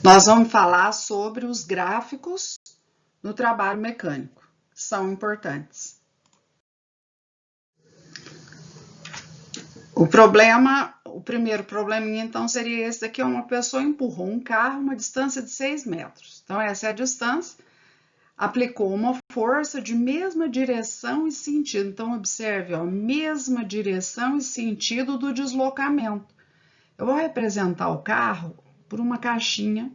Nós vamos falar sobre os gráficos no trabalho mecânico, são importantes. O primeiro probleminha, então, seria esse daqui: uma pessoa empurrou um carro uma distância de 6 metros. Então, essa é a distância, aplicou uma força de mesma direção e sentido. Então, observe, ó, mesma direção e sentido do deslocamento. Eu vou representar o carro por uma caixinha.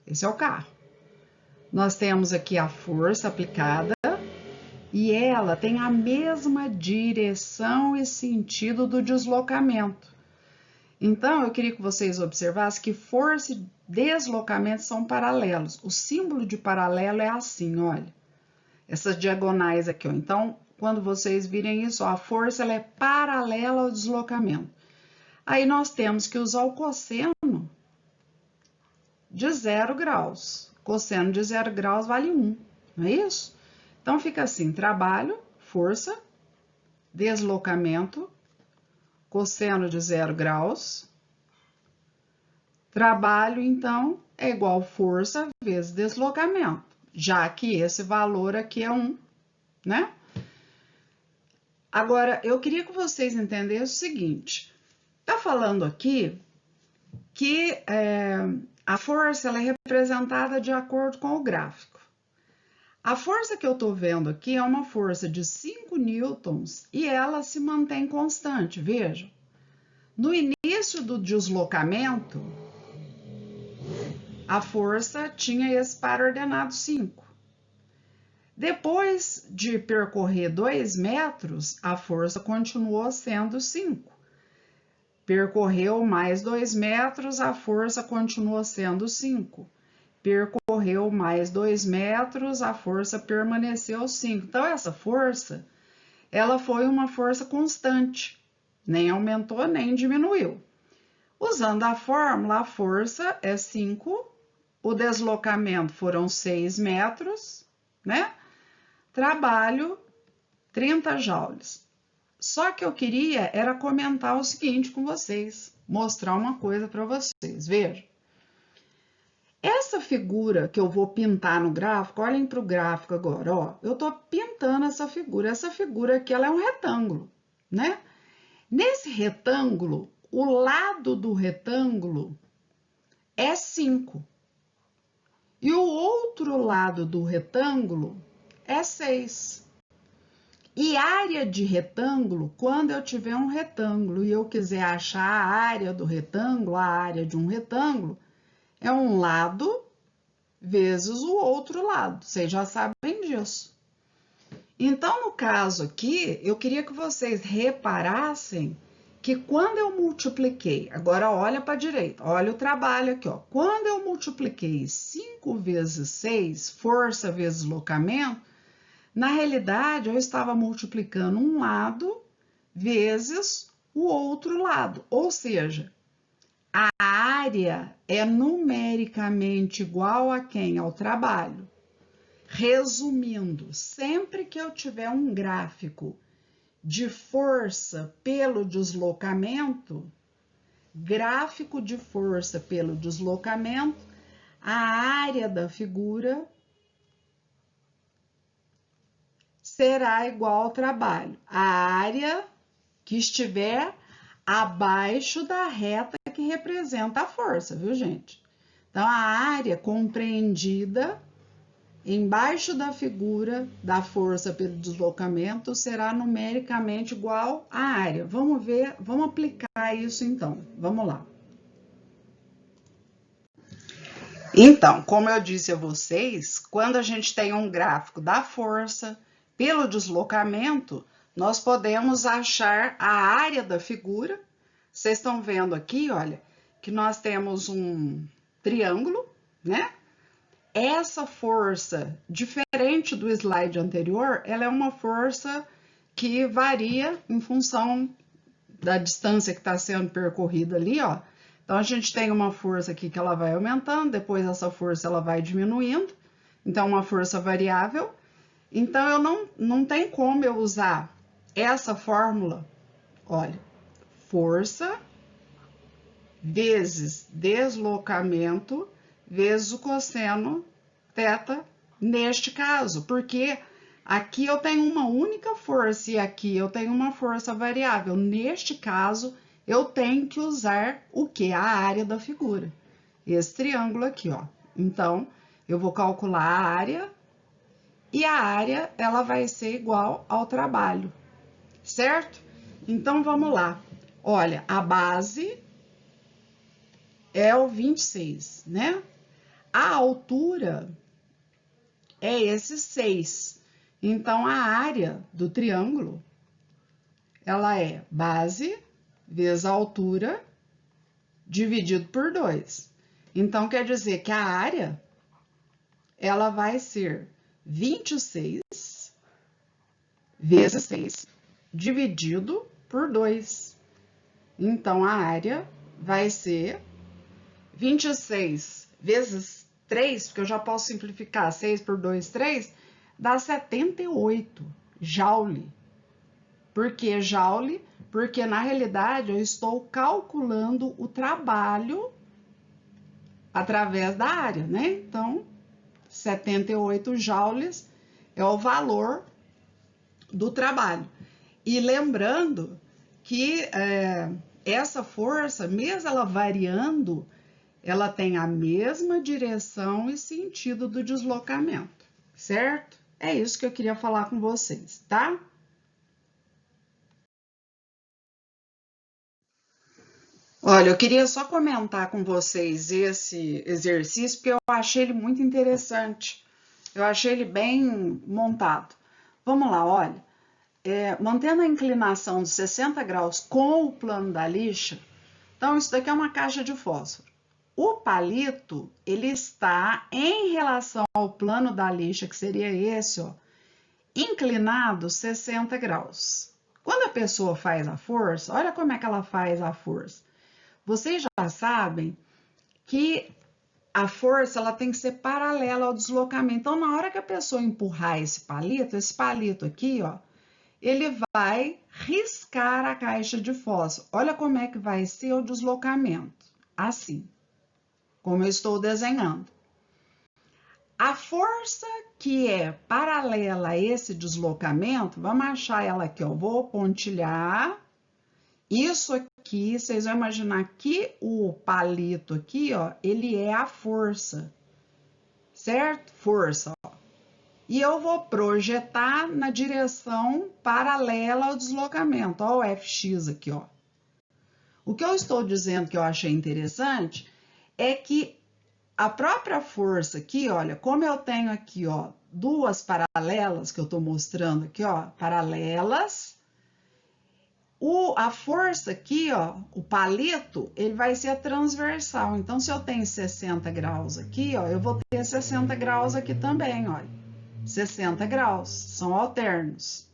Esse é o carro. Nós temos aqui a força aplicada e ela tem a mesma direção e sentido do deslocamento. Então, eu queria que vocês observassem que força e deslocamento são paralelos. O símbolo de paralelo é assim, olha. Essas diagonais aqui, ó. Então, quando vocês virem isso, ó, a força ela é paralela ao deslocamento. Aí nós temos que usar o cosseno de 0 graus. Cosseno de 0 graus vale 1, não é isso? Então, fica assim: trabalho, força, deslocamento, cosseno de 0 graus. Trabalho, então, é igual força vezes deslocamento, já que esse valor aqui é 1, né? Agora, eu queria que vocês entendessem o seguinte: tá falando aqui que a força ela é representada de acordo com o gráfico. A força que eu estou vendo aqui é uma força de 5 newtons e ela se mantém constante, vejam. No início do deslocamento, a força tinha esse par ordenado 5. Depois de percorrer 2 metros, a força continuou sendo 5. Percorreu mais 2 metros, a força continuou sendo 5. Percorreu mais 2 metros, a força permaneceu 5. Então, essa força, ela foi uma força constante, nem aumentou nem diminuiu. Usando a fórmula, a força é 5, o deslocamento foram 6 metros, né? Trabalho, 30 joules. Só que eu queria era comentar o seguinte com vocês, mostrar uma coisa para vocês, vejam. Essa figura que eu vou pintar no gráfico, olhem para o gráfico agora, ó. Eu estou pintando essa figura aqui ela é um retângulo, né? Nesse retângulo, o lado do retângulo é 5. E o outro lado do retângulo é 6. E área de retângulo, quando eu tiver um retângulo e eu quiser achar a área do retângulo, a área de um retângulo, é um lado vezes o outro lado. Vocês já sabem disso. Então, no caso aqui, eu queria que vocês reparassem que quando eu multipliquei, agora olha para a direita, olha o trabalho aqui, ó. Quando eu multipliquei 5 vezes 6, força vezes deslocamento, na realidade eu estava multiplicando um lado vezes o outro lado, ou seja, a área é numericamente igual a quem? Ao trabalho. Resumindo, sempre que eu tiver um gráfico de força pelo deslocamento, gráfico de força pelo deslocamento, a área da figura será igual ao trabalho. A área que estiver abaixo da reta que representa a força, viu, gente? Então, a área compreendida embaixo da figura da força pelo deslocamento será numericamente igual à área. Vamos ver, vamos aplicar isso então. Vamos lá. Então, como eu disse a vocês, quando a gente tem um gráfico da força pelo deslocamento, nós podemos achar a área da figura. Vocês estão vendo aqui, olha, que nós temos um triângulo, né? Essa força, diferente do slide anterior, ela é uma força que varia em função da distância que está sendo percorrida ali, ó. Então, a gente tem uma força aqui que ela vai aumentando, depois essa força ela vai diminuindo. Então, uma força variável. Então, eu não tem como eu usar essa fórmula, olha, força vezes deslocamento vezes o cosseno θ neste caso, porque aqui eu tenho uma única força e aqui eu tenho uma força variável. Neste caso, eu tenho que usar o quê? A área da figura. Esse triângulo aqui, ó. Então, eu vou calcular a área e a área, ela vai ser igual ao trabalho, certo? Então, vamos lá. Olha, a base é o 26, né? A altura é esse 6. Então, a área do triângulo, ela é base vezes a altura dividido por 2. Então, quer dizer que a área, ela vai ser 26 vezes 6 dividido por 2. Então, a área vai ser 26 vezes 3, porque eu já posso simplificar, 6 por 2, 3, dá 78 joule. Por que joule? Porque, na realidade, eu estou calculando o trabalho através da área, né? Então, 78 joules é o valor do trabalho. E lembrando que essa força, mesmo ela variando, ela tem a mesma direção e sentido do deslocamento, certo? É isso que eu queria falar com vocês, tá? Olha, eu queria só comentar com vocês esse exercício, porque eu achei ele muito interessante. Eu achei ele bem montado. Vamos lá, olha. Mantendo a inclinação de 60 graus com o plano da lixa, então isso daqui é uma caixa de fósforo. O palito, ele está em relação ao plano da lixa, que seria esse, ó, inclinado 60 graus. Quando a pessoa faz a força, olha como é que ela faz a força. Vocês já sabem que a força ela tem que ser paralela ao deslocamento. Então, na hora que a pessoa empurrar esse palito aqui, ó, ele vai riscar a caixa de fósforo. Olha como é que vai ser o deslocamento. Assim, como eu estou desenhando. A força que é paralela a esse deslocamento, vamos achar ela aqui, ó. Vou pontilhar. Isso aqui, vocês vão imaginar que o palito aqui, ó, ele é a força, certo? Força, ó. E eu vou projetar na direção paralela ao deslocamento, ó, o Fx aqui, ó. O que eu estou dizendo que eu achei interessante é que a própria força aqui, olha, como eu tenho aqui, ó, duas paralelas que eu estou mostrando aqui, ó, paralelas. A força aqui, ó, o palito, ele vai ser transversal. Então, se eu tenho 60 graus aqui, ó, eu vou ter 60 graus aqui também, olha. 60 graus, são alternos.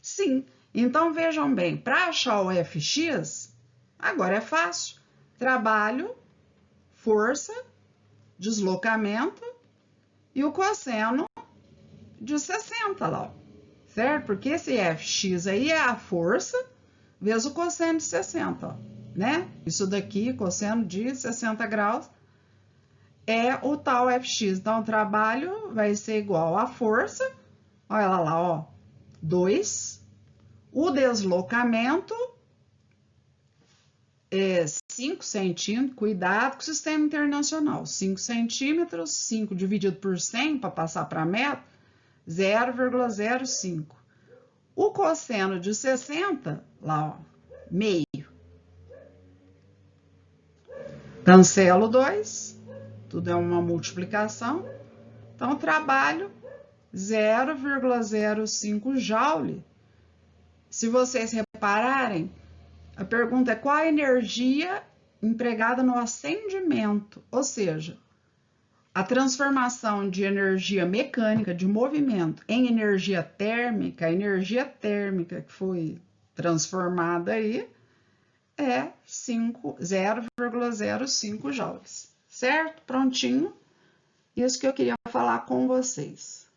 Sim, então vejam bem, para achar o Fx, agora é fácil. Trabalho, força, deslocamento e o cosseno de 60 lá, ó. Certo? Porque esse Fx aí é a força vezes o cosseno de 60, ó, né? Isso daqui, cosseno de 60 graus, é o tal Fx. Então, o trabalho vai ser igual à força, olha lá, ó, 2. O deslocamento é 5 centímetros, cuidado com o sistema internacional, 5 centímetros, 5 dividido por 100, para passar para metro, 0,05. O cosseno de 60, lá, ó, meio. Cancelo 2, tudo é uma multiplicação. Então, trabalho 0,05 joule. Se vocês repararem, a pergunta é qual a energia empregada no acendimento, ou seja, a transformação de energia mecânica, de movimento, em energia térmica, a energia térmica que foi transformada aí é 0,05 joules, certo? Prontinho. Isso que eu queria falar com vocês.